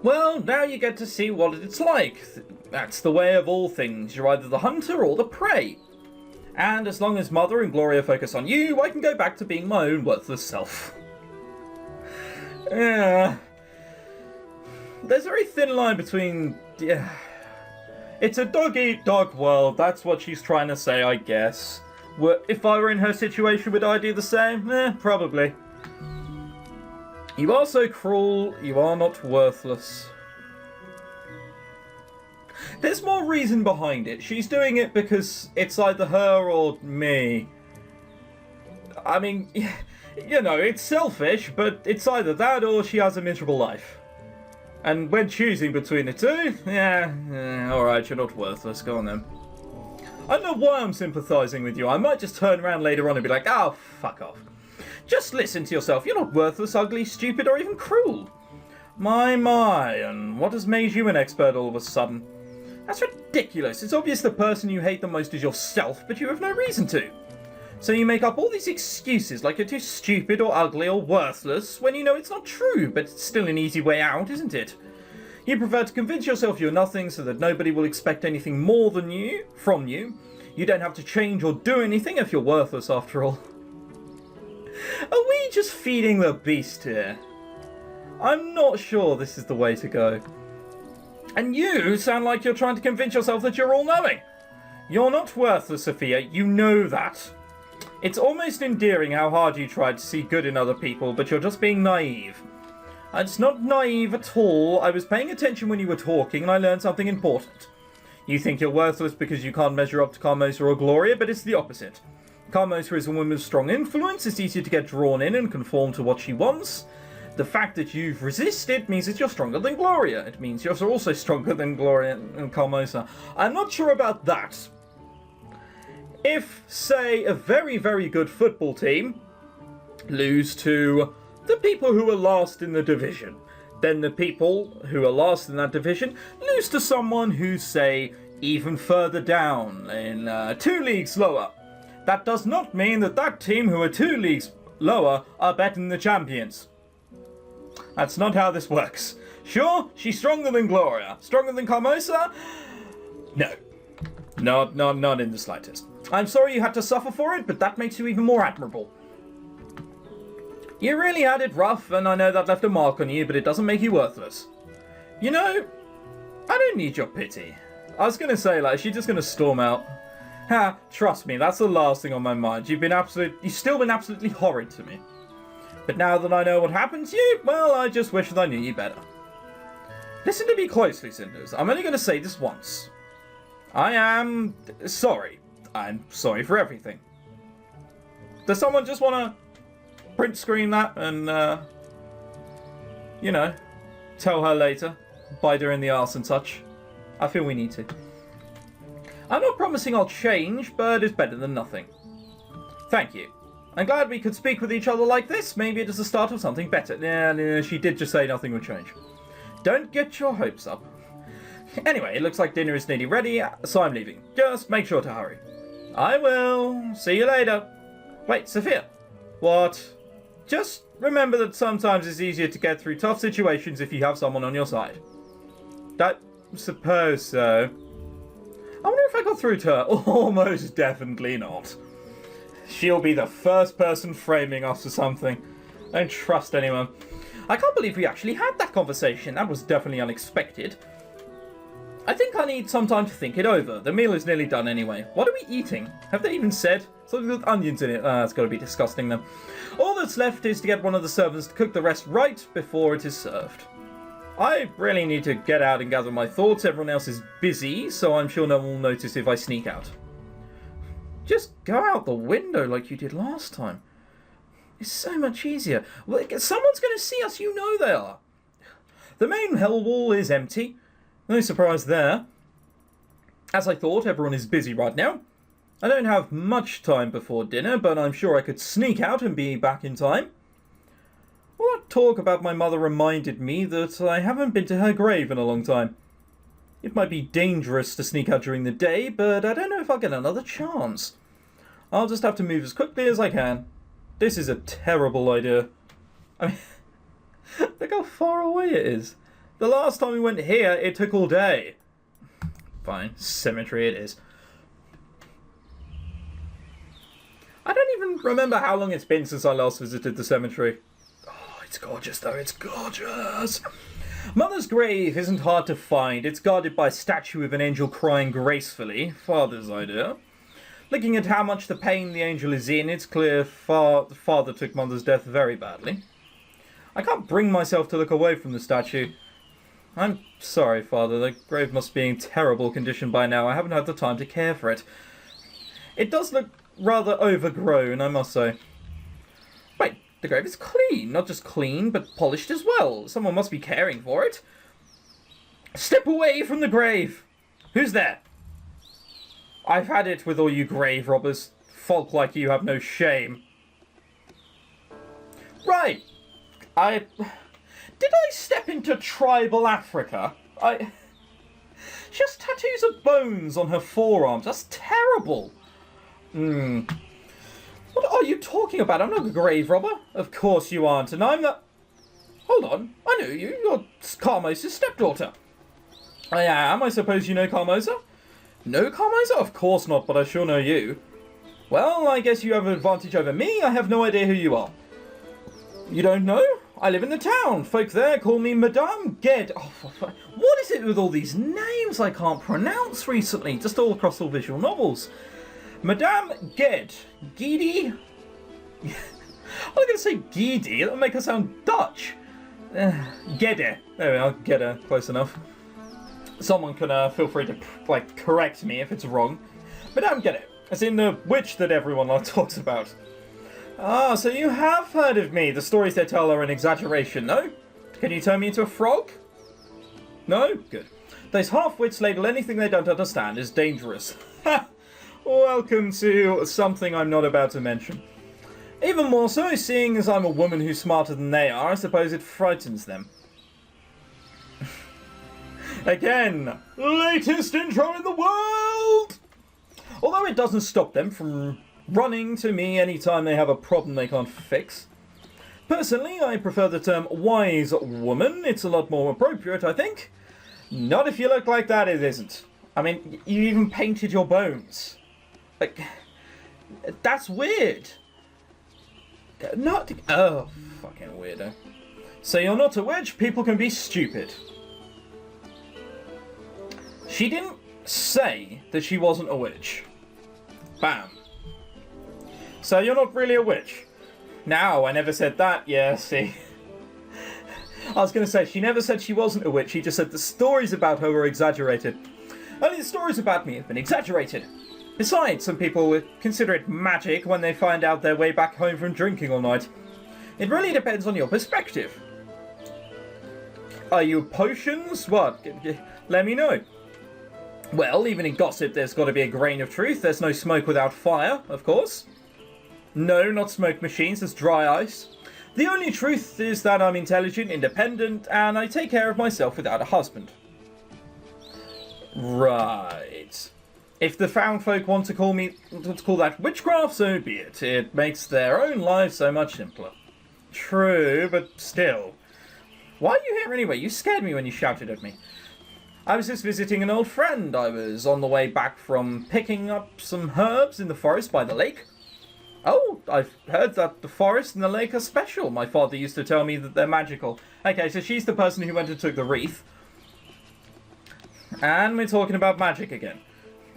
Well, now you get to see what it's like. That's the way of all things. You're either the hunter or the prey. And as long as Mother and Gloria focus on you, I can go back to being my own worthless self. Yeah. There's a very thin line between... Yeah. It's a dog-eat-dog world, that's what she's trying to say, I guess. If I were in her situation, would I do the same? Probably. You are so cruel, you are not worthless. There's more reason behind it. She's doing it because it's either her or me. I mean, you know, it's selfish, but it's either that or she has a miserable life. And when choosing between the two, alright, you're not worthless, go on then. I don't know why I'm sympathising with you. I might just turn around later on and be like, oh, fuck off. Just listen to yourself. You're not worthless, ugly, stupid, or even cruel. My, and what has made you an expert all of a sudden? That's ridiculous. It's obvious the person you hate the most is yourself, but you have no reason to. So you make up all these excuses like you're too stupid or ugly or worthless when you know it's not true, but it's still an easy way out, isn't it? You prefer to convince yourself you're nothing so that nobody will expect anything more from you. You don't have to change or do anything if you're worthless after all. Are we just feeding the beast here? I'm not sure this is the way to go. And you sound like you're trying to convince yourself that you're all-knowing. You're not worthless, Sophia. You know that. It's almost endearing how hard you try to see good in other people, but you're just being naive. It's not naive at all. I was paying attention when you were talking, and I learned something important. You think you're worthless because you can't measure up to Carmosa or Gloria, but it's the opposite. Carmosa is a woman with strong influence. It's easier to get drawn in and conform to what she wants. The fact that you've resisted means that you're stronger than Gloria. It means you're also stronger than Gloria and Carmosa. I'm not sure about that. If, say, a very, very good football team lose to the people who are last in the division, then the people who are last in that division lose to someone who's, say, even further down, in 2 leagues lower. That does not mean that that team who are 2 leagues lower are better than the champions. That's not how this works. Sure, she's stronger than Gloria. Stronger than Carmosa? No. Not in the slightest. I'm sorry you had to suffer for it, but that makes you even more admirable. You really had it rough, and I know that left a mark on you, but it doesn't make you worthless. You know, I don't need your pity. I was going to say, like, she's just going to storm out. Ha, trust me, that's the last thing on my mind. You've still been absolutely horrid to me. But now that I know what happened to you, well, I just wish that I knew you better. Listen to me closely, Cinders. I'm only going to say this once. I am sorry. I'm sorry for everything. Does someone just want to print screen that and, you know, tell her later? Bite her in the arse and such. I feel we need to. I'm not promising I'll change, but it's better than nothing. Thank you. I'm glad we could speak with each other like this. Maybe it is the start of something better. Yeah, she did just say nothing would change. Don't get your hopes up. Anyway, it looks like dinner is nearly ready, so I'm leaving. Just make sure to hurry. I will. See you later. Wait, Sophia. What? Just remember that sometimes it's easier to get through tough situations if you have someone on your side. I suppose so. I wonder if I got through to her. Almost definitely not. She'll be the first person framing us for something. Don't trust anyone. I can't believe we actually had that conversation. That was definitely unexpected. I think I need some time to think it over. The meal is nearly done anyway. What are we eating? Have they even said? Something with onions in it. It's got to be disgusting then. All that's left is to get one of the servants to cook the rest right before it is served. I really need to get out and gather my thoughts. Everyone else is busy, so I'm sure no one will notice if I sneak out. Just go out the window like you did last time. It's so much easier. Well, someone's going to see us, you know they are. The main hell wall is empty. No surprise there. As I thought, everyone is busy right now. I don't have much time before dinner, but I'm sure I could sneak out and be back in time. All that talk about my mother reminded me that I haven't been to her grave in a long time. It might be dangerous to sneak out during the day, but I don't know if I'll get another chance. I'll just have to move as quickly as I can. This is a terrible idea. I mean, look how far away it is. The last time we went here, it took all day. Fine, cemetery it is. I don't even remember how long it's been since I last visited the cemetery. Oh, it's gorgeous though, it's gorgeous. Mother's grave isn't hard to find. It's guarded by a statue of an angel crying gracefully. Father's idea. Looking at how much the pain the angel is in, it's clear father took Mother's death very badly. I can't bring myself to look away from the statue. I'm sorry, Father. The grave must be in terrible condition by now. I haven't had the time to care for it. It does look rather overgrown, I must say. Wait, the grave is clean. Not just clean, but polished as well. Someone must be caring for it. Step away from the grave! Who's there? I've had it with all you grave robbers. Folk like you have no shame. Right. Did I step into tribal Africa? She has tattoos of bones on her forearms. That's terrible. What are you talking about? I'm not a grave robber. Of course you aren't, and I'm the... Hold on. I know you. You're Carmosa's stepdaughter. I am. I suppose you know Carmosa? No, Carmosa? Of course not, but I sure know you. Well, I guess you have an advantage over me. I have no idea who you are. You don't know? I live in the town. Folk there call me Madame Ged. Oh, what is it with all these names I can't pronounce recently? Just all across all visual novels. Madame Ged. Gede? I'm going to say Gede. That'll make her sound Dutch. Gede. There we are. Gede. Close enough. Someone can feel free to correct me if it's wrong. Madame Gede. As in the witch that everyone talks about. Ah, so you have heard of me. The stories they tell are an exaggeration, no? Can you turn me into a frog? No? Good. Those half-wits label anything they don't understand as dangerous. Ha! Welcome to something I'm not about to mention. Even more so, seeing as I'm a woman who's smarter than they are, I suppose it frightens them. Again, latest intro in the world! Although it doesn't stop them from running to me anytime they have a problem they can't fix. Personally, I prefer the term wise woman. It's a lot more appropriate, I think. Not if you look like that, it isn't. I mean, you even painted your bones. Like, that's weird. Not... Oh, fucking weirdo. So you're not a witch, people can be stupid. She didn't say that she wasn't a witch. Bam. So you're not really a witch. Now, I never said that. Yeah, see. I was going to say, she never said she wasn't a witch. She just said the stories about her were exaggerated. Only the stories about me have been exaggerated. Besides, some people consider it magic when they find out their way back home from drinking all night. It really depends on your perspective. Are you potions? What? Let me know. Well, even in gossip, there's got to be a grain of truth. There's no smoke without fire, of course. No, not smoke machines, there's dry ice. The only truth is that I'm intelligent, independent, and I take care of myself without a husband. Right. If the found folk want to call that witchcraft, so be it. It makes their own lives so much simpler. True, but still. Why are you here anyway? You scared me when you shouted at me. I was just visiting an old friend. I was on the way back from picking up some herbs in the forest by the lake. Oh, I've heard that the forest and the lake are special. My father used to tell me that they're magical. Okay, so she's the person who went and took the wreath. And we're talking about magic again.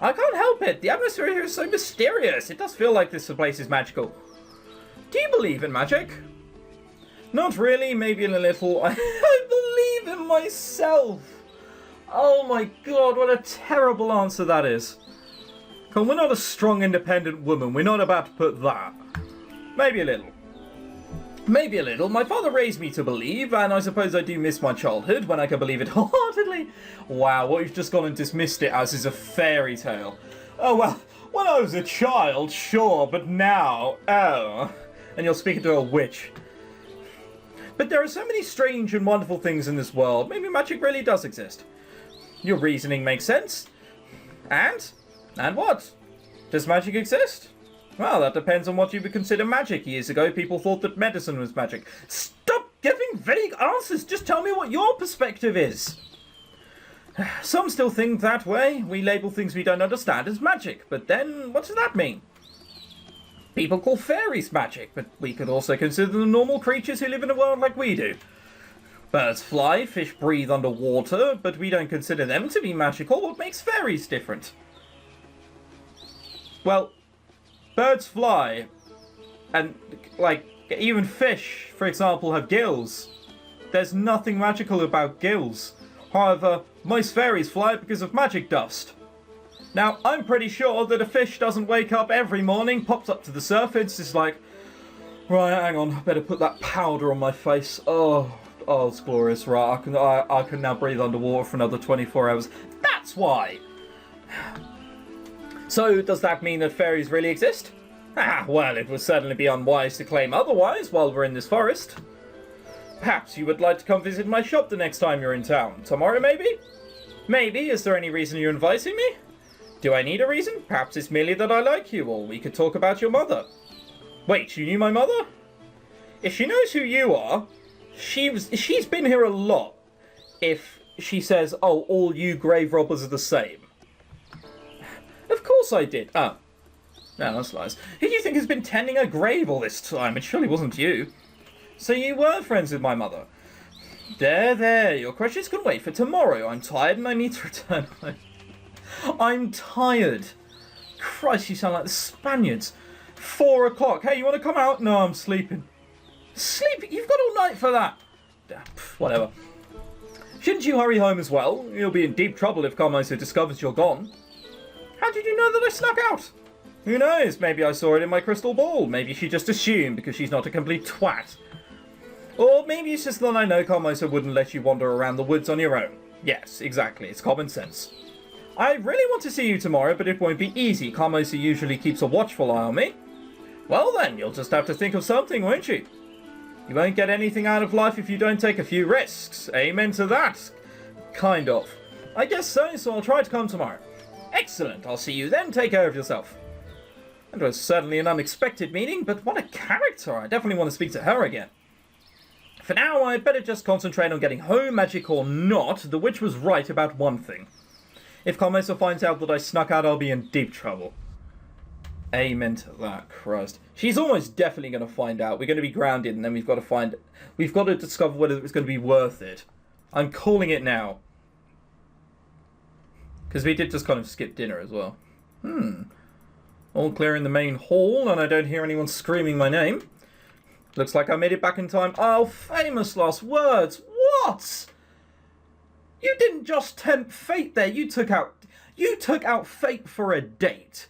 I can't help it. The atmosphere here is so mysterious. It does feel like this place is magical. Do you believe in magic? Not really, maybe a little. I believe in myself. Oh my god, what a terrible answer that is. Come, we're not a strong, independent woman. We're not about to put that. Maybe a little. Maybe a little. My father raised me to believe, and I suppose I do miss my childhood when I can believe it wholeheartedly. Wow, what you've just gone and dismissed it as is a fairy tale. Oh, well, when I was a child, sure, but now, oh. And you're speaking to a witch. But there are so many strange and wonderful things in this world. Maybe magic really does exist. Your reasoning makes sense. And what? Does magic exist? Well, that depends on what you would consider magic. Years ago, people thought that medicine was magic. Stop giving vague answers. Just tell me what your perspective is. Some still think that way. We label things we don't understand as magic, but then what does that mean? People call fairies magic, but we could also consider them normal creatures who live in a world like we do. Birds fly, fish breathe underwater, but we don't consider them to be magical. What makes fairies different? Well, birds fly, and, like, even fish, for example, have gills. There's nothing magical about gills. However, most fairies fly because of magic dust. Now, I'm pretty sure that a fish doesn't wake up every morning, pops up to the surface, is like, right, hang on, I better put that powder on my face. Oh, it's glorious, right, I can now breathe underwater for another 24 hours. That's why! So, does that mean that fairies really exist? Well, it would certainly be unwise to claim otherwise while we're in this forest. Perhaps you would like to come visit my shop the next time you're in town. Tomorrow, maybe? Maybe. Is there any reason you're inviting me? Do I need a reason? Perhaps it's merely that I like you, or we could talk about your mother. Wait, you knew my mother? If she knows who you are, she's been here a lot. If she says, oh, all you grave robbers are the same. Of course I did. Oh. No, that's lies. Who do you think has been tending a grave all this time? It surely wasn't you. So you were friends with my mother. There. Your questions can wait for tomorrow. I'm tired and I need to return home. I'm tired. Christ, you sound like the Spaniards. 4 o'clock. Hey, you want to come out? No, I'm sleeping. Sleeping? You've got all night for that. Whatever. Shouldn't you hurry home as well? You'll be in deep trouble if Carmosa discovers you're gone. How did you know that I snuck out? Who knows? Maybe I saw it in my crystal ball. Maybe she just assumed because she's not a complete twat. Or maybe it's just that I know Carmosa wouldn't let you wander around the woods on your own. Yes, exactly. It's common sense. I really want to see you tomorrow, but it won't be easy. Carmosa usually keeps a watchful eye on me. Well then, you'll just have to think of something, won't you? You won't get anything out of life if you don't take a few risks. Amen to that. Kind of. I guess so, so I'll try to come tomorrow. Excellent. I'll see you then. Take care of yourself. It was certainly an unexpected meeting, but what a character. I definitely want to speak to her again. For now, I'd better just concentrate on getting home, magic or not. The witch was right about one thing. If Carmosa finds out that I snuck out, I'll be in deep trouble. Amen to that, Christ. She's almost definitely going to find out. We're going to be grounded, and then we've got to discover whether it's going to be worth it. I'm calling it now. Because we did just kind of skip dinner as well. All clear in the main hall, and I don't hear anyone screaming my name. Looks like I made it back in time. Oh, famous last words. What? You didn't just tempt fate there. You took out fate for a date.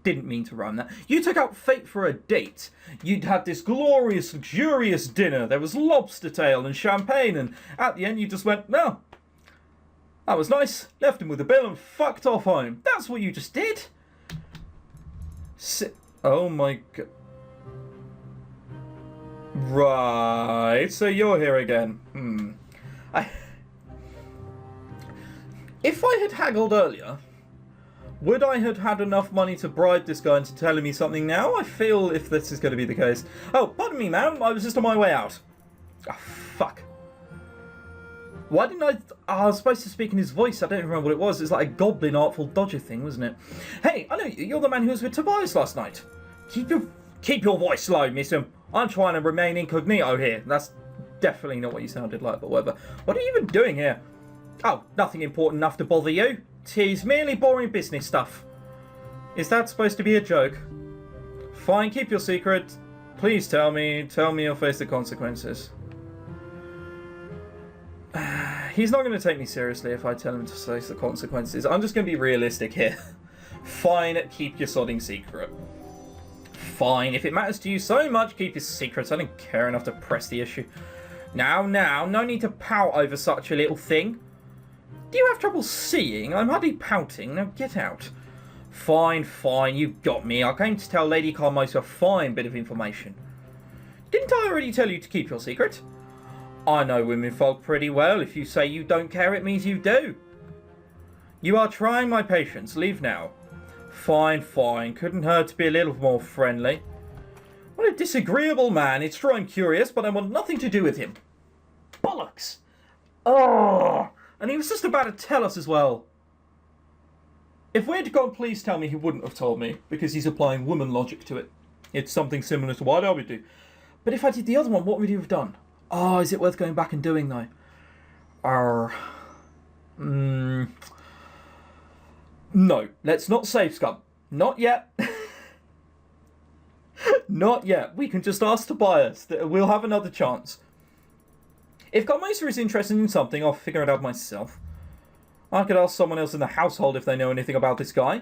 Didn't mean to rhyme that. You took out fate for a date. You'd had this glorious, luxurious dinner. There was lobster tail and champagne, and at the end you just went, no. That was nice. Left him with a bill and fucked off home. That's what you just did. Oh my god. Right, so you're here again. If I had haggled earlier, would I have had enough money to bribe this guy into telling me something now? I feel if this is going to be the case. Oh, pardon me, ma'am. I was just on my way out. Oh, fuck. Why didn't I was supposed to speak in his voice. I don't remember what it was. It's like a goblin artful dodger thing, wasn't it? Hey, I know you. You're the man who was with Tobias last night. Keep your voice low, mister. I'm trying to remain incognito here. That's definitely not what you sounded like, but whatever. What are you even doing here? Oh, nothing important enough to bother you. Tis merely boring business stuff. Is that supposed to be a joke? Fine, keep your secret. Please tell me you'll face the consequences. He's not going to take me seriously if I tell him to face the consequences. I'm just going to be realistic here. Fine, keep your sodding secret. Fine, if it matters to you so much, keep your secrets. I don't care enough to press the issue. Now, no need to pout over such a little thing. Do you have trouble seeing? I'm hardly pouting. Now get out. Fine, you got me. I came to tell Lady Carmosa a fine bit of information. Didn't I already tell you to keep your secret? I know womenfolk pretty well. If you say you don't care, it means you do. You are trying my patience. Leave now. Fine. Couldn't hurt to be a little more friendly. What a disagreeable man. It's true I'm curious, but I want nothing to do with him. Bollocks! Oh! And he was just about to tell us as well. If we had gone, please tell me, he wouldn't have told me, because he's applying woman logic to it. It's something similar to what I would do. But if I did the other one, what would you have done? Oh, is it worth going back and doing, though? No, let's not save scum. Not yet. Not yet. We can just ask Tobias. We'll have another chance. If Godmeister is interested in something, I'll figure it out myself. I could ask someone else in the household if they know anything about this guy.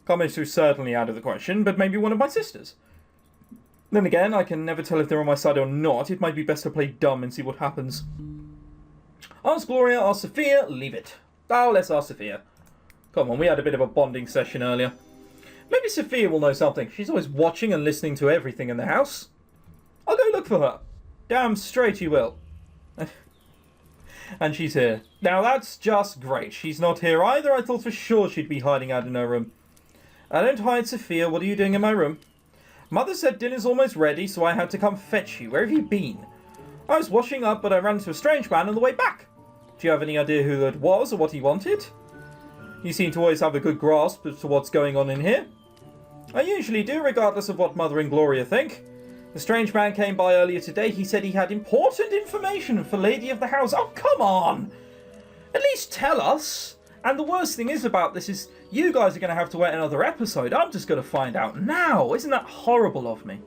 Godmeister is certainly out of the question, but maybe one of my sisters. Then again, I can never tell if they're on my side or not. It might be best to play dumb and see what happens. Ask Gloria, ask Sophia, leave it. Oh, let's ask Sophia. Come on, we had a bit of a bonding session earlier. Maybe Sophia will know something. She's always watching and listening to everything in the house. I'll go look for her. Damn straight you will. And she's here. Now that's just great. She's not here either. I thought for sure she'd be hiding out in her room. I don't hide, Sophia. What are you doing in my room? Mother said dinner's almost ready, so I had to come fetch you. Where have you been? I was washing up, but I ran into a strange man on the way back. Do you have any idea who it was or what he wanted? You seem to always have a good grasp as to what's going on in here. I usually do, regardless of what Mother and Gloria think. The strange man came by earlier today. He said he had important information for Lady of the House. Oh, come on! At least tell us. And the worst thing is about this is you guys are going to have to wait another episode. I'm just going to find out now. Isn't that horrible of me?